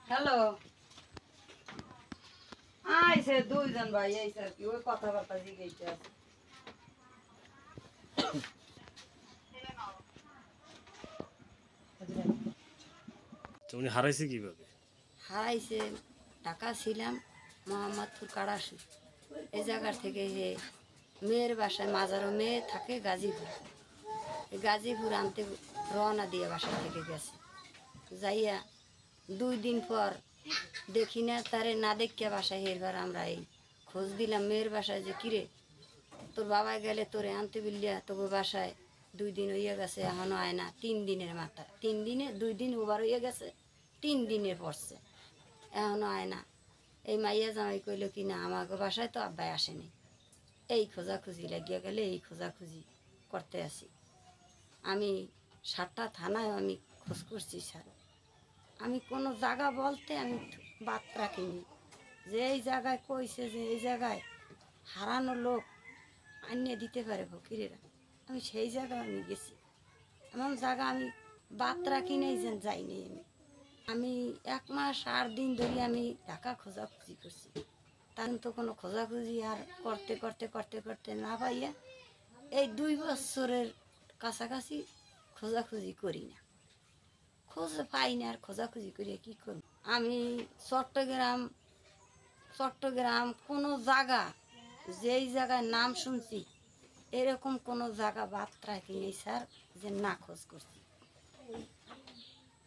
Hello আইছে দুইজন ভাই আইছে আর কি ওই কথাবার্তা জিগাইতে আছে উনি হারাইছে কিভাবে? হারাইছে ঢাকা ছিলাম মোহাম্মদপুর কাড়াসি এই জায়গার থেকে যে মেয়ের বাসায় মাজারও মেয়ে থাকে গাজীপুর গাজীপুর আনতে রওনা দিয়ে বাসা থেকে গেছে যাইয়া 2 দিন পর দেখি না তারে না দেখিয়া বাসায় এবার আমরা এই খোঁজ দিলাম মেয়ের বাসায় যে কিরে তোর বাবা গেলে তোরে আনতে বিলিয়া তোকে বাসায় 2 দিন হইয়া গেছে এখনও আয় না 3 দিনের মাথা 3 দিনে 2 দিন ওভার হইয়া গেছে 3 দিনে পড়ছে এখনও আয় না এই মাইয়া জামাই কইল কি না আমাকে বাসায় তো আব্বাই আসেনি এই খোঁজাখুঁজি লাগিয়া গেলে এই খোঁজাখুঁজি করতে আসি আমি 7টা থানায় আমি খোঁজ করছি স্যার আমি কোনো জায়গা বলতে আমি বাদ রাখিনি যে এই জায়গায় কইছে যে এই জায়গায় হারানো লোক আনিয়ে দিতে পারে ফকিরেরা আমি সেই জায়গায় আমি গেছি এমন জায়গা আমি বাদ রাখি নেই যে যাইনি আমি 1 মাস 8 দিন ধরে আমি ঢাকা খোঁজাখুঁজি করছি তখন তো কোনো খোঁজাখুঁজি আর করতে করতে করতে করতে না পাইয়া এই 2 বছরের কাছাকাছি খোঁজাখুঁজি করি না খোঁজ পাই না আর খোঁজাখুঁজি করিয়া কী করব আমি চট্টগ্রাম কোনো জায়গা যেই জায়গায় নাম শুনছি এরকম কোনো জায়গা বাদ রাখি নেই স্যার যে না খোঁজ করছি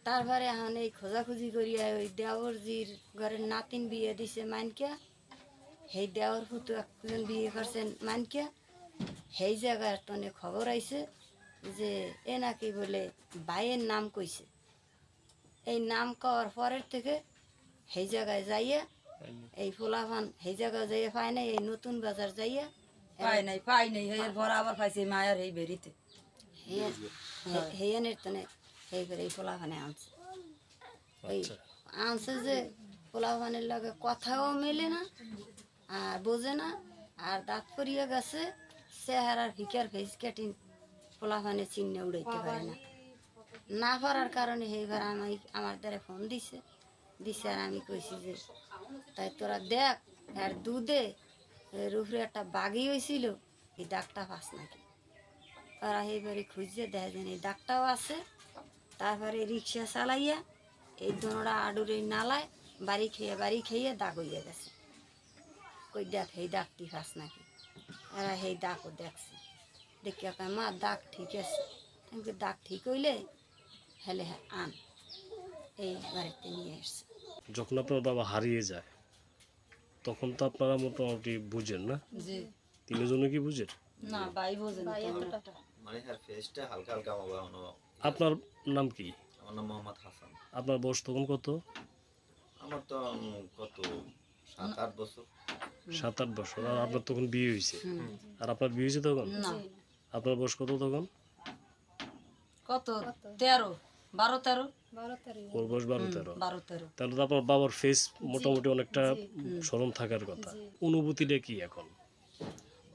তারপরে এখন এই খোঁজাখুঁজি করিয়া ওই দেওরজির ঘরের নাতিন বিয়ে দিছে মানকিয়া সেই দেওর ফুটু একজন বিয়ে করছেন মানকিয়া সেই জায়গায় তনে খবর আইছে যে এ নাকি বলে ভাইয়ের নাম কইছে এই নাম কওয়ার পরের থেকে সেই জায়গায় যাইয়া এই ফুলাফান সেই জায়গায় যাইয়া পায় নাই এই নতুন বাজার যাইয়া পাই নাই এর পর আবার পাইছে মায়ের এই বেরিতে হেয়ানের তনে সেই করে এই ফুলাফানে আনছে ওই আনছে যে পোলাপানের লগে কথাও মেলে না আর বোঝে না আর দাঁত পরিয়ে গেছে চেহারার ফিকার ফেস কাটিং পোলাপানে চিহ্ন উড়াইতে পারে না না পারার কারণে এইবার আমি আমার দ্বারা ফোন দিছে আর আমি কইছি যে তাই তোরা দেখ আর দুধে রুফরে একটা বাঘি হয়েছিল এই দাগটা পাস নাকি ওরা এইবারে খুঁজছে দেখা যায় এই দাগটাও আছে তারপরে রিক্সা চালাইয়া এই দোনোটা আডুর এই নালায় বাড়ি খেয়ে দাগ হইয়া গেছে কই দেখ এই দাগটি পাস নাকি এরা সেই দাগও দেখছে দেখিয়া কয় মা দাগ ঠিক আছে আমি দাগ ঠিক হইলে হেলে আন এই বাড়িতে নিয়ে এসছে যখন আপনার বাবা হারিয়ে যায় তখন তো আপনারা মোটামুটি বুঝেন না জি 3 জনে কি বুঝেন না ভাই বোঝেন মানে হ্যাঁ ফেসটা হালকা হালকা আমার আপনার নাম কি? আমার নাম মোহাম্মদ হাসান। আপনার বয়স তখন কত? আমার তো কত 7-8 বছর। 7-8 বছর। আর আপনার তখন বিয়ে হয়েছে? আর আপনার বিয়ে হয়েছে তখন? না আপনার বয়স কত তখন? কত 13 ওর বয়স 12-13। 12-13 তাহলে তো আপনার বাবার ফেস মোটামুটি অনেকটা স্মরণ থাকার কথা। অনুভূতিটা কি এখন?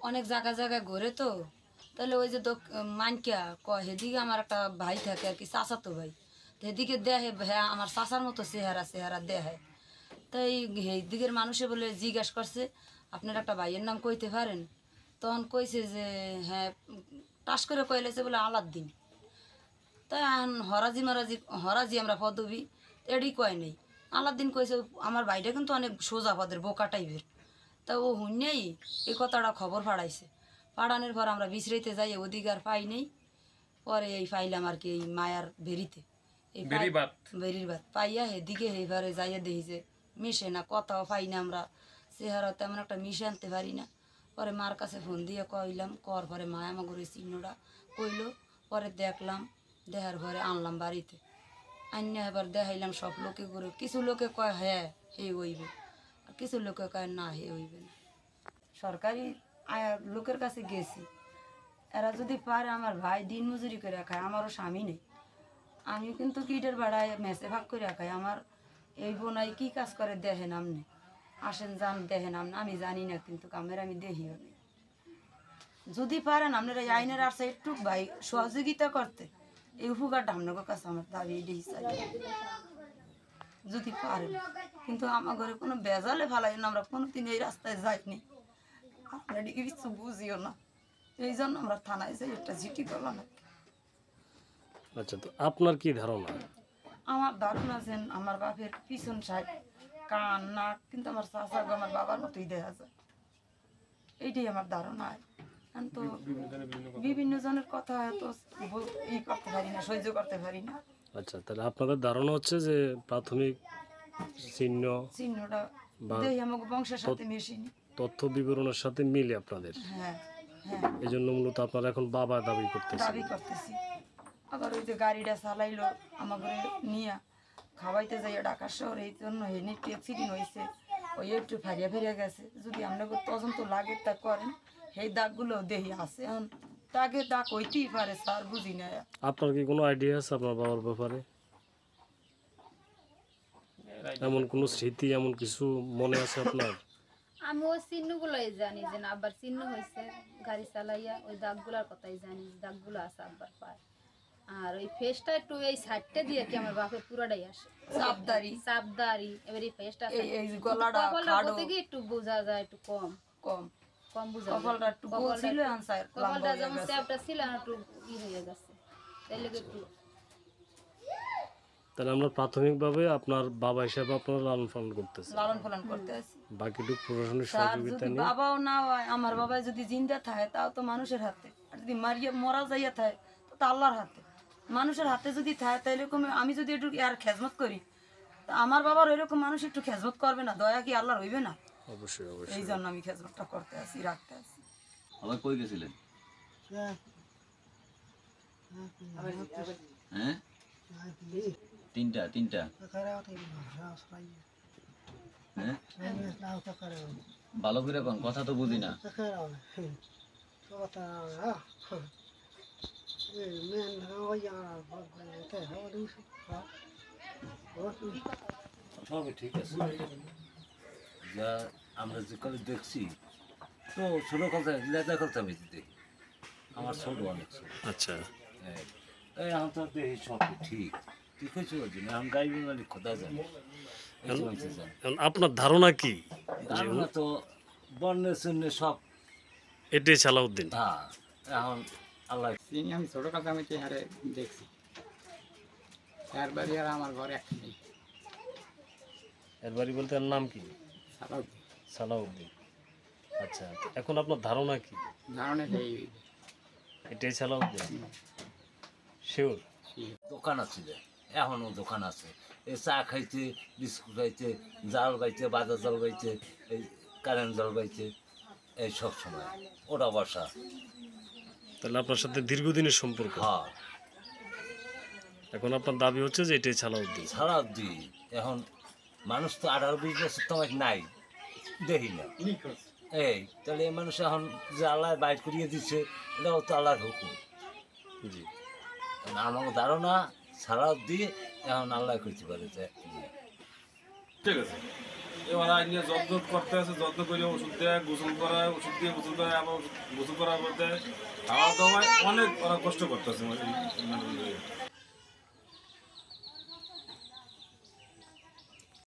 অনেক জায়গায় ঘুরে তো তাহলে ওই যে মানকিয়া কয় হেদিকে আমার একটা ভাই থাকে আর কি চাচাতো ভাই তো এদিকে দেহে হ্যাঁ আমার চাচার মতো চেহারা দেহে তাই দিকের মানুষে বলে জিজ্ঞাসা করছে আপনার একটা ভাইয়ের নাম কইতে পারেন তখন কইছে যে হ্যাঁ টাস করে কইলেছে বলে আলাদ্দিন তাই হরাজি আমরা পদবি এডি কয় নেই আলাদ্দিন কইছে আমার ভাইটা কিন্তু অনেক সোজা পদের বোকা টাইপের তা ও হুন্যেই এই কথাটা খবর পাড়াইছে পাড়ানোর পর আমরা বিশ্রাইতে যাই ওদিকে আর পাই নেই পরে এই পাইলাম আর কি এই মায়ার বেরিতে এই বেরির বাদ পাইয়া এদিকে এইবারে যাইয়া দেখি যে মিশে না কথাও পাই না আমরা চেহারা তেমন একটা মিশে আনতে পারি না পরে মার কাছে ফোন দিয়ে কইলাম কর পরে মা আমাকে ওই চিহ্নটা কইলো পরে দেখলাম দেখার পরে আনলাম বাড়িতে আন্য এবার দেখাইলাম সব লোকে করে কিছু লোকে কয় হ্যাঁ হে হইবে আর কিছু লোকে কয় না হে হইবে না সরকারি লোকের কাছে গেছি এরা যদি পারে আমার ভাই দিন মজুরি করে খায় আমারও স্বামী নেই আমি কিন্তু কিটের ভাড়ায় মেসে ভাগ করে খাই আমার এই বোনাই কি কাজ করে দেখেন আপনি আসেন যান দেখেন আপনি আমি জানি না কিন্তু কামের আমি দেখিও নেই যদি পারেন আপনারা এই আইনের আসে একটু ভাই সহযোগিতা করতে এই উপকারটা আপনাদের কাছে আমার দাবি এটাই চাই যদি পারেন। কিন্তু আমার ঘরে কোনো বেজালে ফালাই না, আমরা কোনোদিন এই রাস্তায় যাইনি, আপনারা এদিকে কিছু বুঝিও না, এই জন্য আমরা থানায় যাই একটা চিঠি করলাম। আচ্ছা, তো আপনার কি ধারণা? আমার ধারণা আছেন আমার বাপের পিছন সাইড কান নাক কিন্তু আমার চাচা আমার বাবার মতোই দেখা যায়, এইটাই আমার ধারণা। এখন তো বিভিন্ন জনের কথা হয়তো ই করতে পারি না, সহ্য করতে পারি না। আচ্ছা, তাহলে আপনাদের ধারণা হচ্ছে যে প্রাথমিক চিহ্নটা বা দেখি আমাকে বংশের সাথে মিশিনি। তথ্য বিবরণের সাথে মিলে আপনাদের, হ্যাঁ হ্যাঁ এই জন্য মূলত আপনারা এখন বাবা দাবি করতেছেন। দাবি করতেছি। আবার ওই যে গাড়িটা চালাইলো আমাকে নিয়ে খাওয়াইতে যাই ঢাকা শহর, এই জন্য হেনি অ্যাক্সিডেন্ট হয়েছে, ওই একটু ফেরিয়া ফেরিয়া গেছে। যদি আপনাকে তদন্ত লাগে তা করেন, সেই দাগগুলো দেখি আছে। এখন তাকে দাগ হইতেই পারে স্যার, বুঝি না। আপনার কি কোনো আইডিয়া আছে আপনার বাবার ব্যাপারে? এমন কোনো স্মৃতি, এমন কিছু মনে আছে আপনার? আমি ওই চিহ্নগুলোই জানি যে না আব্বার চিহ্ন হয়েছে গাড়ি চালাইয়া, ওই দাগগুলার কথাই জানি, দাগগুলো আছে আব্বার পায়। আর ওই ফেসটা একটু এই সাইডটা দিয়ে কি আমার বাপের পুরাটাই আসে, চাপদারি। এবার এই ফেসটা এই গলাটা খাড়ো থেকে একটু বোঝা যায়, একটু কম কম কম বোঝা কপালটা একটু গোল ছিল, আনসার কপালটা যেমন চ্যাপটা ছিল একটু ই হয়ে গেছে, তাই লেগে একটু। তাহলে আমরা প্রাথমিকভাবে আপনার বাবা হিসাবে আপনারা লালন পালন করতেছেন, লালন পালন করতে আছি। বাকিটুকু প্রশাসনিক স্যার সহযোগিতা যদি নিয়ে। বাবাও না হয়, আমার বাবা যদি জিন্দা থাকে তাও তো মানুষের হাতে, আর যদি মরা যাইয়া থাকে তো আল্লাহর হাতে। মানুষের হাতে যদি থাকে তাহলে এরকম আমি যদি একটু আর খেজমত করি, তা আমার বাবার ওইরকম মানুষ একটু খেজমত করবে না? দয়া কি আল্লাহর হইবে না? অবশ্যই এই অবশ্যই। জন্য আমি খেজমতটা করতে আছি, রাখতে আছি। আবার কই গেছিলেন? হ্যাঁ, তিনটা হ্যাঁ, ভালো করে কোন কথা তো বুঝি না। সবই ঠিক আছে, যা আমরা যে করে দেখছি তো ছোটো কথা লেদা কথা আমি দেখি, আমার ছোট অনেক ছোট। আচ্ছা, এই এখন তো দেখি সব ঠিক ঠিক হয়েছে, বলছি না এখন গাইব মানে খোদা জানে। এখন আপনার ধারণা কি? আমরা তো বন্যের জন্য সব এটাই সালাউদ্দিন। হ্যাঁ, এখন আল্লাহ চিনি আমি ছোটো কথা আমি হারে দেখছি, এর বাড়ি আর আমার ঘরে একটা নেই। এর বাড়ি বলতে এর নাম কি? সালাউদ্দিন। সালাউদ্দিন। আচ্ছা, এখন আপনার ধারণা কি? ধারণা সেই এটাই সালাউদ্দিন, শিওর? দোকান আছে, এখনও দোকান আছে, এই চা খাইছে, বিস্কুট খাইছে, জাল গাইছে, বাজার জাল গাইছে, এই কারেন্ট জাল গাইছে, এই সব সময় ওটা বসা। তাহলে আপনার সাথে দীর্ঘদিনের সম্পর্ক। হ্যাঁ, এখন আপনার দাবি হচ্ছে যে এটাই সালাউদ্দিন। ছাড়া দিই এখন মানুষ তো 18-20 বছর তো আমাকে নাই, দেখি না। এই তাহলে এই মানুষ এখন যে আল্লাহ বাইর করিয়ে দিচ্ছে, এটাও তো আল্লাহর হুকুম। জি, আমার ধারণা ছাড়া দিয়ে এখন আল্লাহ করতে পারে যে ঠিক আছে। এবার আইনে যত্ন করতে আছে, যত্ন করে ওষুধ দেয়, গোসল করায়, ওষুধ দিয়ে গোসল করায়, আবার গোসল করার পর দেয়, খাওয়া দাওয়ায় অনেক ওরা কষ্ট করতেছে।